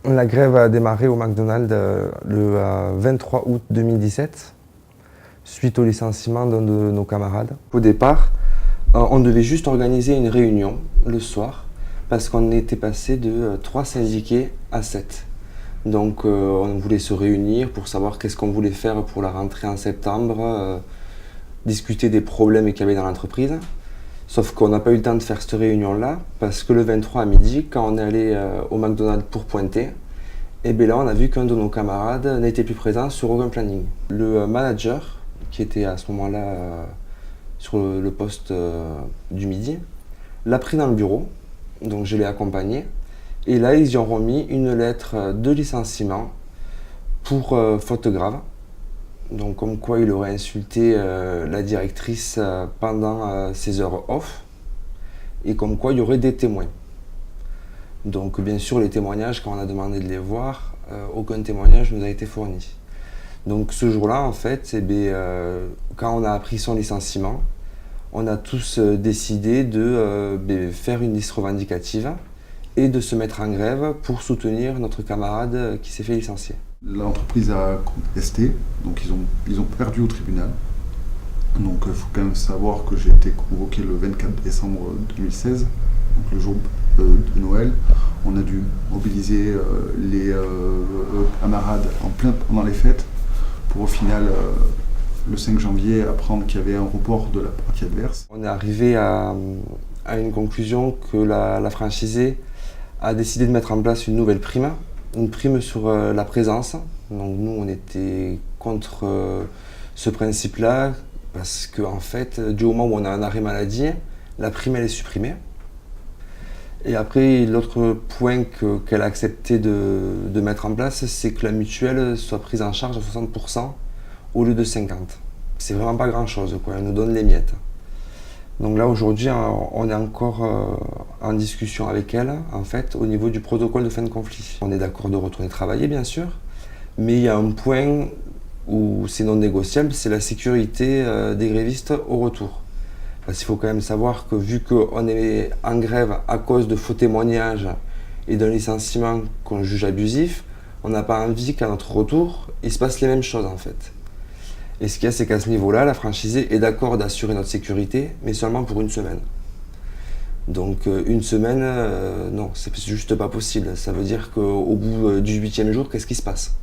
La grève a démarré au McDonald's le 23 août 2017, suite au licenciement d'un de nos camarades. Au départ, on devait juste organiser une réunion le soir, parce qu'on était passé de 3 syndiqués à 7. Donc on voulait se réunir pour savoir qu'est-ce qu'on voulait faire pour la rentrée en septembre, discuter des problèmes qu'il y avait dans l'entreprise. Sauf qu'on n'a pas eu le temps de faire cette réunion-là, parce que le 23 à midi, quand on est allé au McDonald's pour pointer, et bien là on a vu qu'un de nos camarades n'était plus présent sur aucun planning. Le manager, qui était à ce moment-là sur le poste du midi, l'a pris dans le bureau, donc je l'ai accompagné, et là ils y ont remis une lettre de licenciement pour faute grave. Donc comme quoi il aurait insulté la directrice pendant ses heures off, et comme quoi il y aurait des témoins. Donc bien sûr les témoignages, quand on a demandé de les voir, aucun témoignage nous a été fourni. Donc ce jour-là en fait, quand on a appris son licenciement, on a tous décidé de faire une liste revendicative et de se mettre en grève pour soutenir notre camarade qui s'est fait licencier. L'entreprise a contesté, donc ils ont perdu au tribunal. Donc il faut quand même savoir que j'ai été convoqué le 24 décembre 2016, donc le jour de Noël. On a dû mobiliser les camarades en plein pendant les fêtes pour au final, le 5 janvier, apprendre qu'il y avait un report de la partie adverse. On est arrivé à une conclusion que la franchisée a décidé de mettre en place une nouvelle prime. Une prime sur la présence. Donc nous, on était contre ce principe-là parce qu'en fait, du moment où on a un arrêt maladie, la prime, elle est supprimée. Et après, l'autre point qu'elle a accepté de mettre en place, c'est que la mutuelle soit prise en charge à 60% au lieu de 50%. C'est vraiment pas grand-chose, quoi. Elle nous donne les miettes. Donc là, aujourd'hui, on est encore en discussion avec elle, en fait, au niveau du protocole de fin de conflit. On est d'accord de retourner travailler, bien sûr, mais il y a un point où c'est non négociable, c'est la sécurité des grévistes au retour. Parce qu'il faut quand même savoir que vu qu'on est en grève à cause de faux témoignages et d'un licenciement qu'on juge abusif, on n'a pas envie qu'à notre retour, il se passe les mêmes choses, en fait. Et ce qu'il y a, c'est qu'à ce niveau-là, la franchisée est d'accord d'assurer notre sécurité, mais seulement pour une semaine. Donc une semaine, non, c'est juste pas possible. Ça veut dire qu'au bout du 8e jour, qu'est-ce qui se passe ?